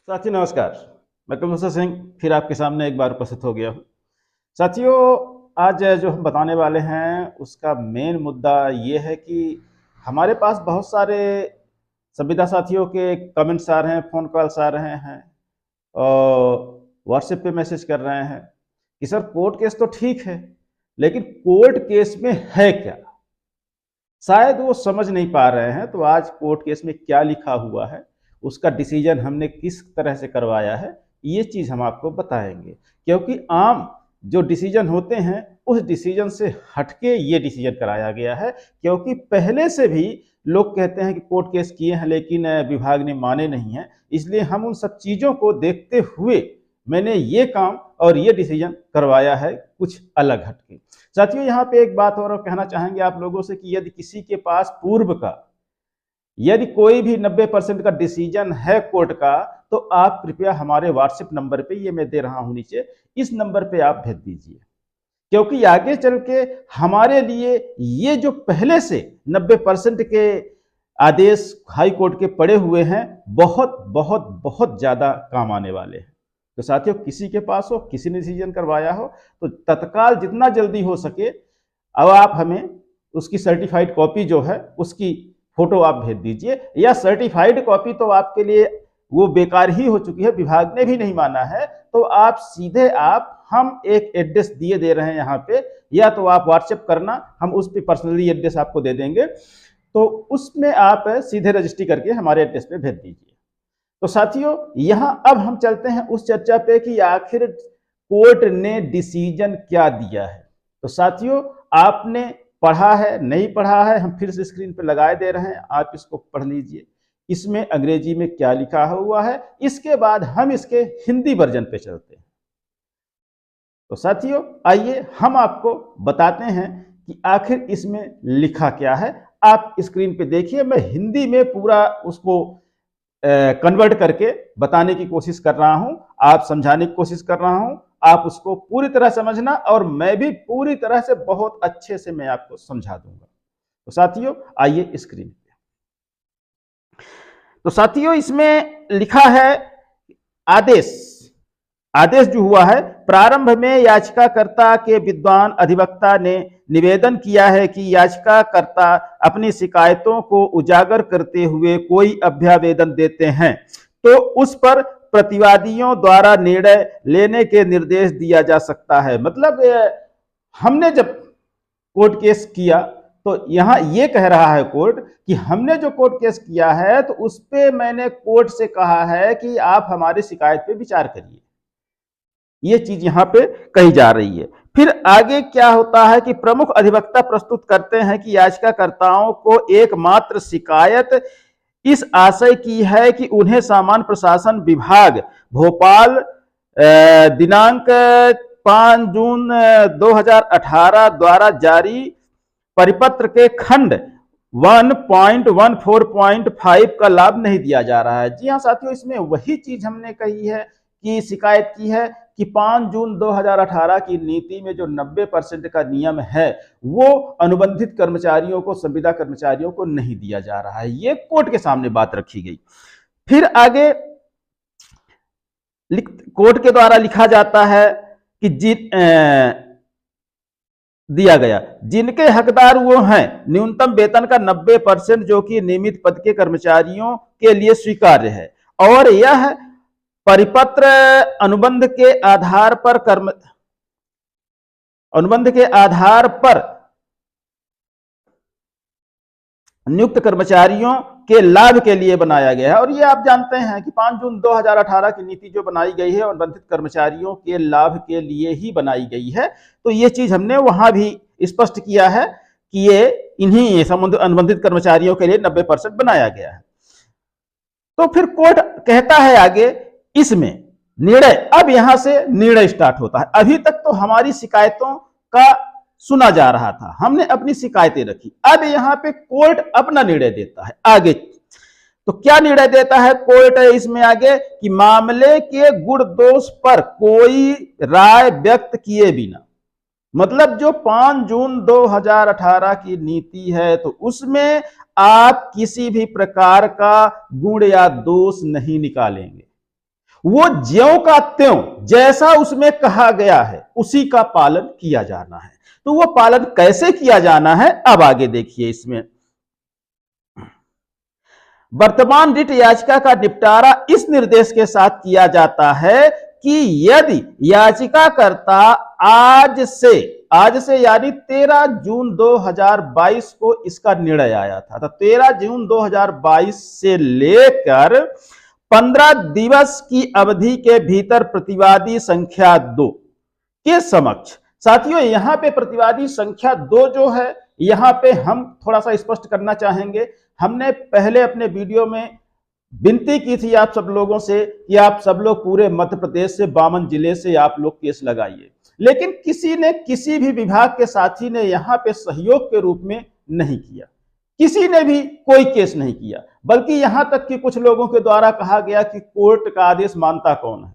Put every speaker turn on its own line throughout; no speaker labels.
साथी नमस्कार। मैं कुलवंत सिंह फिर आपके सामने एक बार उपस्थित हो गया हूँ। साथियों, आज जो हम बताने वाले हैं उसका मेन मुद्दा ये है कि हमारे पास बहुत सारे संविदा साथियों के कमेंट्स आ रहे हैं, फ़ोन कॉल्स आ रहे हैं और व्हाट्सएप पे मैसेज कर रहे हैं कि सर कोर्ट केस तो ठीक है, लेकिन कोर्ट केस में है क्या? शायद वो समझ नहीं पा रहे हैं। तो आज कोर्ट केस में क्या लिखा हुआ है, उसका डिसीजन हमने किस तरह से करवाया है, ये चीज़ हम आपको बताएंगे। क्योंकि आम जो डिसीजन होते हैं उस डिसीजन से हटके ये डिसीजन कराया गया है। क्योंकि पहले से भी लोग कहते हैं कि कोर्ट केस किए हैं लेकिन विभाग ने माने नहीं हैं, इसलिए हम उन सब चीज़ों को देखते हुए मैंने ये काम और ये डिसीजन करवाया है कुछ अलग हटके। साथियों, यहाँ पे एक बात और कहना चाहेंगे आप लोगों से कि यदि किसी के पास पूर्व का यदि कोई भी 90% का डिसीजन है कोर्ट का, तो आप कृपया हमारे व्हाट्सएप नंबर पे, ये मैं दे रहा हूं नीचे, इस नंबर पे आप भेज दीजिए। क्योंकि आगे चल के हमारे लिए ये जो पहले से 90% के आदेश हाई कोर्ट के पड़े हुए हैं, बहुत बहुत बहुत ज्यादा काम आने वाले हैं। तो साथियों, किसी के पास हो, किसी ने डिसीजन करवाया हो, तो तत्काल जितना जल्दी हो सके अब आप हमें उसकी सर्टिफाइड कॉपी जो है उसकी फोटो आप भेज दीजिए। या सर्टिफाइड कॉपी तो आपके लिए वो बेकार ही हो चुकी है, विभाग ने भी नहीं माना है। तो आप सीधे हम एक एड्रेस दिए दे रहे हैं यहाँ पे, या तो आप व्हाट्सएप करना, हम उस पर पर्सनली एड्रेस आपको दे देंगे, तो उसमें आप सीधे रजिस्ट्री करके हमारे एड्रेस पे भेज दीजिए। तो साथियों, यहाँ अब हम चलते हैं उस चर्चा पे कि आखिर कोर्ट ने डिसीजन क्या दिया है। तो साथियों, आपने पढ़ा है नहीं पढ़ा है, हम फिर से स्क्रीन पे लगाए दे रहे हैं, आप इसको पढ़ लीजिए। इसमें अंग्रेजी में क्या लिखा हुआ है, इसके बाद हम इसके हिंदी वर्जन पे चलते हैं। तो साथियों, आइए हम आपको बताते हैं कि आखिर इसमें लिखा क्या है। आप स्क्रीन पे देखिए, मैं हिंदी में पूरा उसको कन्वर्ट करके बताने की कोशिश कर रहा हूं, आप समझाने की कोशिश कर रहा हूं, आप उसको पूरी तरह समझना और मैं भी पूरी तरह से बहुत अच्छे से मैं आपको समझा दूंगा। तो साथियों, आइए स्क्रीन पे। तो साथियों, इसमें लिखा है आदेश। आदेश जो हुआ है, प्रारंभ में याचिकाकर्ता के विद्वान अधिवक्ता ने निवेदन किया है कि याचिकाकर्ता अपनी शिकायतों को उजागर करते हुए कोई अभ्यावेदन देते हैं तो उस पर प्रतिवादियों द्वारा निर्णय लेने के निर्देश दिया जा सकता है। मतलब हमने जब कोर्ट केस किया तो यहां ये कह रहा है कोर्ट कि हमने जो कोर्ट केस किया है तो उस पे मैंने कोर्ट से कहा है कि आप हमारी शिकायत पे विचार करिए। ये चीज यहां पे कही जा रही है। फिर आगे क्या होता है कि प्रमुख अधिवक्ता प्रस्तुत करते हैं कि याचिकाकर्ताओं को एकमात्र शिकायत इस आशय की है कि उन्हें सामान्य प्रशासन विभाग भोपाल दिनांक 5 जून 2018 द्वारा जारी परिपत्र के खंड 1.14.5 का लाभ नहीं दिया जा रहा है। जी हाँ साथियों, इसमें वही चीज हमने कही है कि शिकायत की है कि 5 जून 2018 की नीति में जो 90% का नियम है वो अनुबंधित कर्मचारियों को, संविदा कर्मचारियों को नहीं दिया जा रहा है। ये कोर्ट के सामने बात रखी गई। फिर आगे कोर्ट के द्वारा लिखा जाता है कि दिया गया जिनके हकदार वो हैं न्यूनतम वेतन का 90% जो कि नियमित पद के कर्मचारियों के लिए स्वीकार्य है और यह परिपत्र अनुबंध के आधार पर नियुक्त कर्मचारियों के लाभ के लिए बनाया गया है। और ये आप जानते हैं कि 5 जून 2018 की नीति जो बनाई गई है अनुबंधित कर्मचारियों के लाभ के लिए ही बनाई गई है। तो ये चीज हमने वहां भी स्पष्ट किया है कि ये इन्हीं अनुबंधित कर्मचारियों के लिए 90% बनाया गया है। तो फिर कोर्ट कहता है आगे इसमें निर्णय, अब यहां से निर्णय स्टार्ट होता है। अभी तक तो हमारी शिकायतों का सुना जा रहा था, हमने अपनी शिकायतें रखी, अब यहां पे कोर्ट अपना निर्णय देता है आगे। तो क्या निर्णय देता है कोर्ट इसमें आगे कि मामले के गुण दोष पर कोई राय व्यक्त किए बिना, मतलब जो 5 जून 2018 की नीति है तो उसमें आप किसी भी प्रकार का गुण या दोष नहीं निकालेंगे। वो ज्यों का त्यों जैसा उसमें कहा गया है उसी का पालन किया जाना है। तो वो पालन कैसे किया जाना है, अब आगे देखिए। इसमें वर्तमान रिट याचिका का निपटारा इस निर्देश के साथ किया जाता है कि यदि याचिकाकर्ता आज से यानी 13 जून 2022 को इसका निर्णय आया था, तो 13 जून 2022 से लेकर 15 दिवस की अवधि के भीतर प्रतिवादी संख्या 2 के समक्ष, साथियों यहां पे प्रतिवादी संख्या 2 जो है, यहां पे हम थोड़ा सा स्पष्ट करना चाहेंगे। हमने पहले अपने वीडियो में विनती की थी आप सब लोगों से कि आप सब लोग पूरे मध्य प्रदेश से 52 जिले से आप लोग केस लगाइए, लेकिन किसी ने, किसी भी विभाग के साथी ने यहां पे सहयोग के रूप में नहीं किया, किसी ने भी कोई केस नहीं किया, बल्कि यहां तक कि कुछ लोगों के द्वारा कहा गया कि कोर्ट का आदेश मानता कौन है।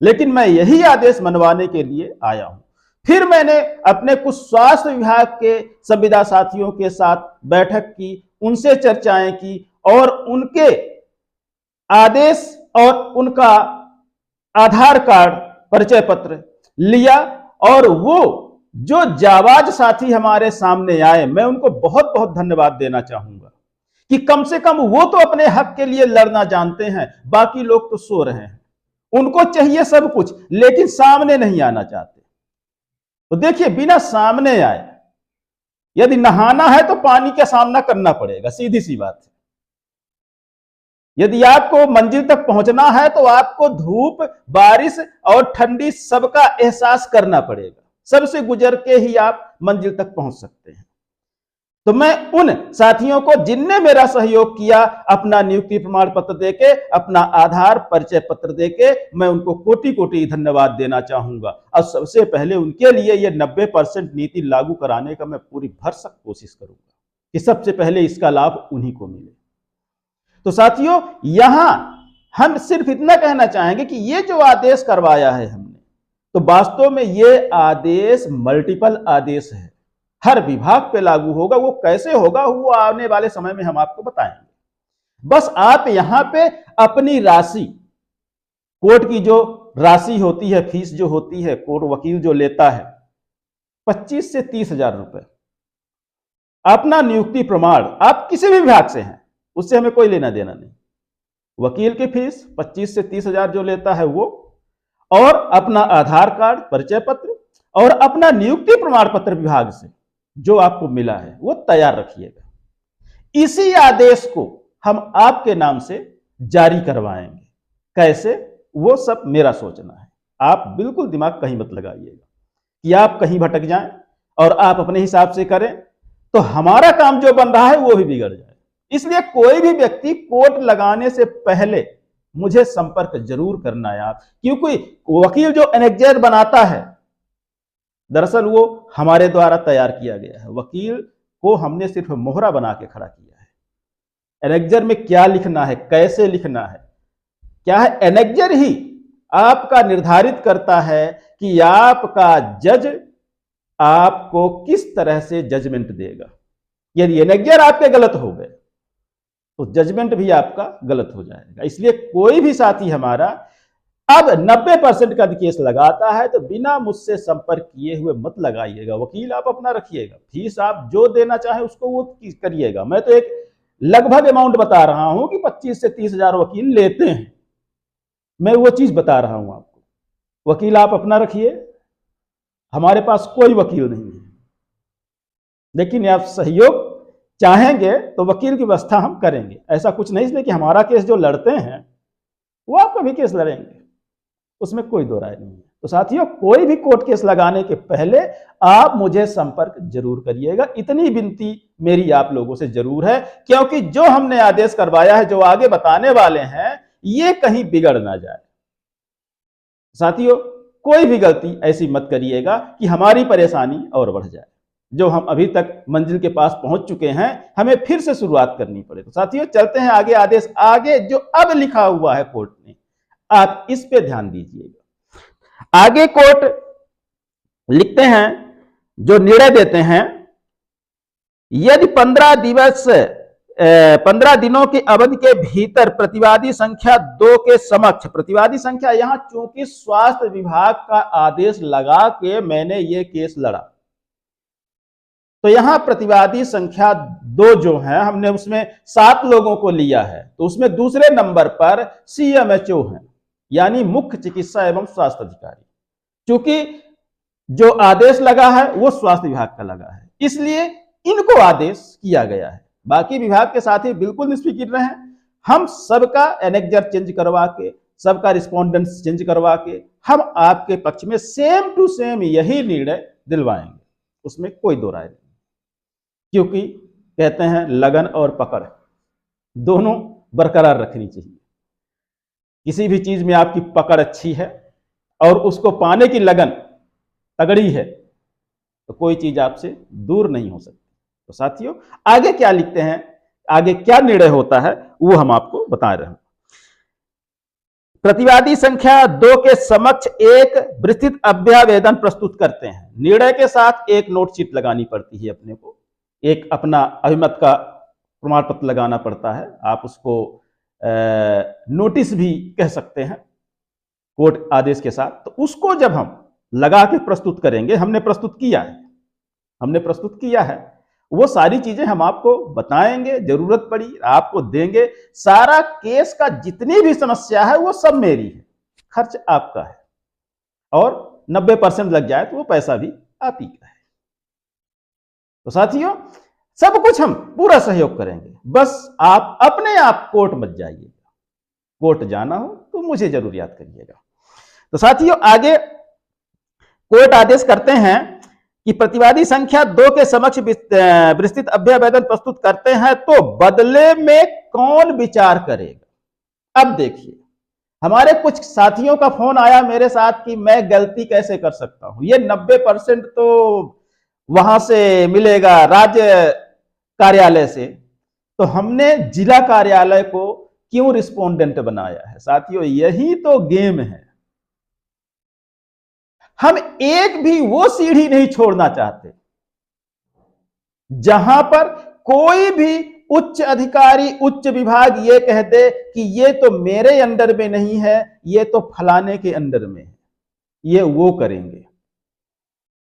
लेकिन मैं यही आदेश मनवाने के लिए आया हूं। फिर मैंने अपने कुछ स्वास्थ्य विभाग के संविदा साथियों के साथ बैठक की, उनसे चर्चाएं की और उनके आदेश और उनका आधार कार्ड, परिचय पत्र लिया, और वो जो जाबाज साथी हमारे सामने आए, मैं उनको बहुत बहुत धन्यवाद देना चाहूंगा कि कम से कम वो तो अपने हक के लिए लड़ना जानते हैं, बाकी लोग तो सो रहे हैं। उनको चाहिए सब कुछ, लेकिन सामने नहीं आना चाहते। तो देखिए, बिना सामने आए यदि नहाना है तो पानी का सामना करना पड़ेगा, सीधी सी बात है। यदि आपको मंजिल तक पहुंचना है तो आपको धूप, बारिश और ठंडी सबका एहसास करना पड़ेगा, सबसे गुजर के ही आप मंजिल तक पहुंच सकते हैं। तो मैं उन साथियों को जिनने मेरा सहयोग किया, अपना नियुक्ति प्रमाण पत्र देके, अपना आधार परिचय पत्र देके, मैं उनको कोटि कोटि धन्यवाद देना चाहूंगा। और सबसे पहले उनके लिए ये 90% नीति लागू कराने का मैं पूरी भरसक कोशिश करूंगा कि सबसे पहले इसका लाभ उन्हीं को मिले। तो साथियों, यहां हम सिर्फ इतना कहना चाहेंगे कि ये जो आदेश करवाया है हमने, तो वास्तव में ये आदेश मल्टीपल आदेश है, हर विभाग पे लागू होगा। वो कैसे होगा वो आने वाले समय में हम आपको बताएंगे। बस आप यहां पे अपनी राशि, कोर्ट की जो राशि होती है, फीस जो होती है, कोर्ट वकील जो लेता है 25 से 30 हजार रुपए, अपना नियुक्ति प्रमाण, आप किसी भी विभाग से हैं उससे हमें कोई लेना देना नहीं, वकील की फीस 25 से 30 हजार जो लेता है वो, और अपना आधार कार्ड, परिचय पत्र और अपना नियुक्ति प्रमाण पत्र विभाग से जो आपको मिला है वो तैयार रखिएगा। इसी आदेश को हम आपके नाम से जारी करवाएंगे। कैसे, वो सब मेरा सोचना है। आप बिल्कुल दिमाग कहीं मत लगाइएगा कि आप कहीं भटक जाएं और आप अपने हिसाब से करें तो हमारा काम जो बन रहा है वो भी बिगड़ जाए। इसलिए कोई भी व्यक्ति कोर्ट लगाने से पहले मुझे संपर्क जरूर करना है आप, क्योंकि वकील जो एनेक्जर बनाता है, दरअसल वो हमारे द्वारा तैयार किया गया है। वकील को हमने सिर्फ मोहरा बना के खड़ा किया है। एनेक्जर में क्या लिखना है, कैसे लिखना है, क्या है, एनेक्जर ही आपका निर्धारित करता है कि आपका जज आपको किस तरह से जजमेंट देगा। यदि एनेक्जर आपके गलत हो गए तो जजमेंट भी आपका गलत हो जाएगा। इसलिए कोई भी साथी हमारा अब 90% का केस लगाता है तो बिना मुझसे संपर्क किए हुए मत लगाइएगा। वकील आप अपना रखिएगा, फीस आप जो देना चाहे उसको वो करिएगा। मैं तो एक लगभग अमाउंट बता रहा हूं कि 25 से 30 हजार वकील लेते हैं, मैं वो चीज बता रहा हूं आपको। वकील आप अपना रखिए, हमारे पास कोई वकील नहीं है, लेकिन आप सहयोग चाहेंगे तो वकील की व्यवस्था हम करेंगे। ऐसा कुछ नहीं इसलिए कि हमारा केस जो लड़ते हैं वो आपका भी केस लड़ेंगे, उसमें कोई दो राय नहीं है। तो साथियों, कोई भी कोर्ट केस लगाने के पहले आप मुझे संपर्क जरूर करिएगा, इतनी विनती मेरी आप लोगों से जरूर है, क्योंकि जो हमने आदेश करवाया है, जो आगे बताने वाले हैं, ये कहीं बिगड़ ना जाए। साथियों, कोई भी गलती ऐसी मत करिएगा कि हमारी परेशानी और बढ़ जाए। जो हम अभी तक मंजिल के पास पहुंच चुके हैं, हमें फिर से शुरुआत करनी पड़े। तो साथियों, चलते हैं आगे। आदेश आगे जो अब लिखा हुआ है कोर्ट ने, आप इस पे ध्यान दीजिएगा। आगे कोर्ट लिखते हैं, जो निर्णय देते हैं, यदि 15 दिवस 15 दिनों की अवधि के भीतर प्रतिवादी संख्या 2 के समक्ष, प्रतिवादी संख्या यहां चूंकि स्वास्थ्य विभाग का आदेश लगा के मैंने ये केस लड़ा, तो यहां प्रतिवादी संख्या 2 जो है हमने उसमें 7 लोगों को लिया है, तो उसमें दूसरे नंबर पर सीएमएचओ है, यानी मुख्य चिकित्सा एवं स्वास्थ्य अधिकारी। चूंकि जो आदेश लगा है वो स्वास्थ्य विभाग का लगा है, इसलिए इनको आदेश किया गया है। बाकी विभाग के साथी बिल्कुल निष्फिक्र रहें, हम सबका एनेक्जर चेंज करवा के, सबका रिस्पोंडेंस चेंज करवा के हम आपके पक्ष में सेम टू सेम यही निर्णय दिलवाएंगे, उसमें कोई दो राय नहीं। क्योंकि कहते हैं लगन और पकड़ दोनों बरकरार रखनी चाहिए। किसी भी चीज में आपकी पकड़ अच्छी है और उसको पाने की लगन तगड़ी है तो कोई चीज आपसे दूर नहीं हो सकती। तो साथियों आगे क्या लिखते हैं, आगे क्या निर्णय होता है वो हम आपको बता रहे हैं। प्रतिवादी संख्या 2 के समक्ष एक विस्तृत अभ्यावेदन प्रस्तुत करते हैं। निर्णय के साथ एक नोटशीट लगानी पड़ती है, अपने को एक अपना अभिमत का प्रमाण पत्र लगाना पड़ता है, आप उसको नोटिस भी कह सकते हैं कोर्ट आदेश के साथ। तो उसको जब हम लगा के प्रस्तुत करेंगे, हमने प्रस्तुत किया है, वो सारी चीजें हम आपको बताएंगे, जरूरत पड़ी आपको देंगे। सारा केस का जितनी भी समस्या है वो सब मेरी है, खर्च आपका है, और 90% लग जाए तो वो पैसा भी आप ही का है। तो साथियों सब कुछ हम पूरा सहयोग करेंगे, बस आप अपने आप कोर्ट मत जाइएगा, कोर्ट जाना हो तो मुझे जरूर याद करिएगा। तो साथियों आगे कोर्ट आदेश करते हैं कि प्रतिवादी संख्या 2 के समक्ष विस्तृत अभ्यावेदन प्रस्तुत करते हैं तो बदले में कौन विचार करेगा। अब देखिए हमारे कुछ साथियों का फोन आया मेरे साथ कि मैं गलती कैसे कर सकता हूं, ये 90% तो वहां से मिलेगा राज्य कार्यालय से, तो हमने जिला कार्यालय को क्यों रिस्पोंडेंट बनाया है। साथियों यही तो गेम है, हम एक भी वो सीढ़ी नहीं छोड़ना चाहते जहां पर कोई भी उच्च अधिकारी, उच्च विभाग ये कह दे कि ये तो मेरे अंडर में नहीं है, ये तो फलाने के अंडर में है, ये वो करेंगे।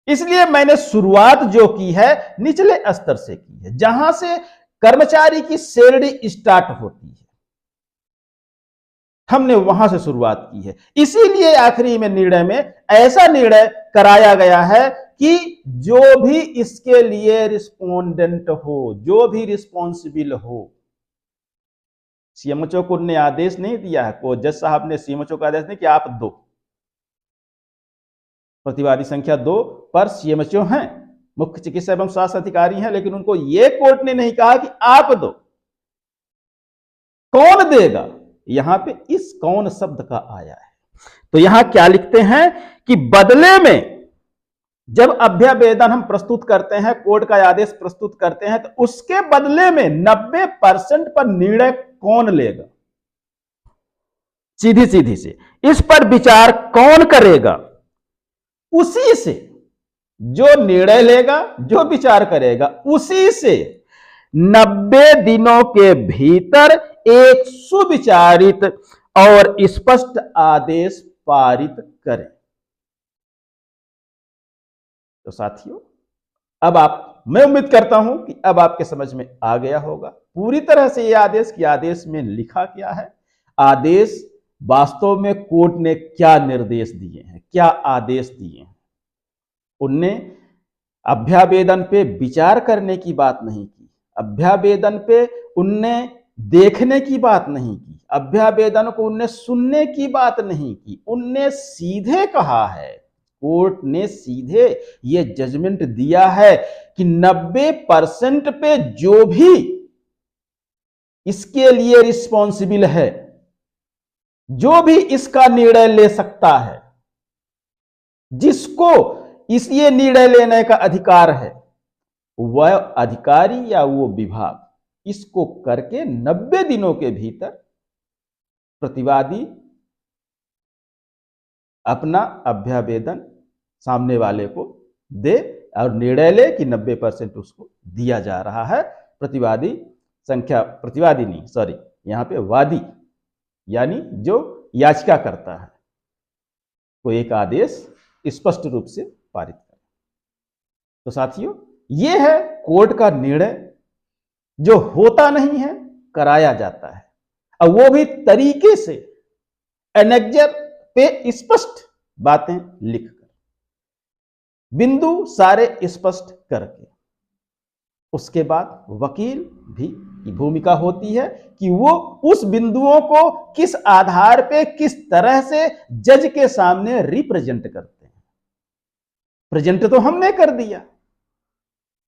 इसलिए मैंने शुरुआत जो की है निचले स्तर से की है, जहां से कर्मचारी की सैलरी स्टार्ट होती है, हमने वहां से शुरुआत की है। इसीलिए आखिरी में निर्णय में ऐसा निर्णय कराया गया है कि जो भी इसके लिए रिस्पोंडेंट हो, जो भी रिस्पॉन्सिबल हो, सीएमएचओ को ने आदेश नहीं दिया है, को जज साहब ने सीएमएचओ का आदेश नहीं कि आप दो, प्रतिवादी संख्या 2 पर सीएमएचओ हैं, मुख्य चिकित्सा एवं स्वास्थ्य अधिकारी हैं, लेकिन उनको यह कोर्ट ने नहीं कहा कि आप दो। कौन देगा, यहां पे इस कौन शब्द का आया है। तो यहां क्या लिखते हैं कि बदले में जब अभ्यावेदन हम प्रस्तुत करते हैं, कोर्ट का आदेश प्रस्तुत करते हैं, तो उसके बदले में 90% पर निर्णय कौन लेगा, सीधी सीधी से इस पर विचार कौन करेगा, उसी से जो निर्णय लेगा, जो विचार करेगा, उसी से 90 दिनों के भीतर एक सुविचारित और स्पष्ट आदेश पारित करें। तो साथियों अब मैं उम्मीद करता हूं कि अब आपके समझ में आ गया होगा पूरी तरह से यह आदेश कि आदेश में लिखा क्या है, आदेश वास्तव में कोर्ट ने क्या निर्देश दिए हैं, क्या आदेश दिए हैं। उनने अभ्यावेदन पे विचार करने की बात नहीं की, अभ्यावेदन पे उनने देखने की बात नहीं की, अभ्यावेदन को उनने सुनने की बात नहीं की, उनने सीधे कहा है, कोर्ट ने सीधे ये जजमेंट दिया है कि 90% पे जो भी इसके लिए रिस्पॉन्सिबल है, जो भी इसका निर्णय ले सकता है, जिसको इसलिए निर्णय लेने का अधिकार है, वह अधिकारी या वो विभाग इसको करके 90 दिनों के भीतर प्रतिवादी अपना अभ्यावेदन सामने वाले को दे और निर्णय ले कि 90% उसको दिया जा रहा है, प्रतिवादी संख्या प्रतिवादी नहीं, सॉरी, यहाँ पे वादी यानी जो याचिका करता है, को एक आदेश स्पष्ट रूप से पारित करे। तो साथियों, ये है कोर्ट का निर्णय जो होता नहीं है, कराया जाता है, और वो भी तरीके से एनेक्जर पे स्पष्ट बातें लिखकर, बिंदु सारे स्पष्ट करके। उसके बाद वकील भी की भूमिका होती है कि वो उस बिंदुओं को किस आधार पे, किस तरह से जज के सामने रिप्रेजेंट करते हैं। प्रेजेंट तो हमने कर दिया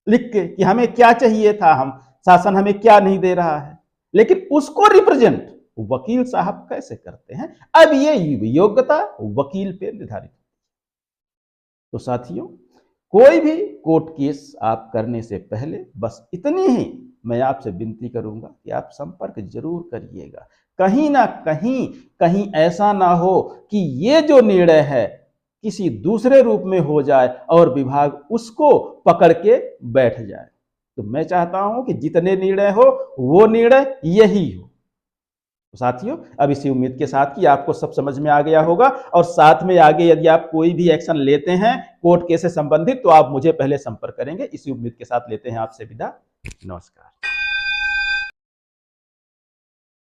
लिख के कि हमें क्या चाहिए था, हम शासन हमें क्या नहीं दे रहा है, लेकिन उसको रिप्रेजेंट वकील साहब कैसे करते हैं, अब ये योग्यता वकील पे निर्धारित। तो साथियों, कोई भी कोर्ट केस आप करने से पहले बस इतनी ही मैं आपसे विनती करूंगा कि आप संपर्क जरूर करिएगा। कहीं ना कहीं ऐसा ना हो कि ये जो निर्णय है किसी दूसरे रूप में हो जाए और विभाग उसको पकड़ के बैठ जाए। तो मैं चाहता हूं कि जितने निर्णय हो वो निर्णय यही हो। तो साथियों, अब इसी उम्मीद के साथ कि आपको सब समझ में आ गया होगा, और साथ में आगे यदि आप कोई भी एक्शन लेते हैं कोर्ट केस से संबंधित तो आप मुझे पहले संपर्क करेंगे। इसी उम्मीद के साथ लेते हैं आपसे विदा। नमस्कार।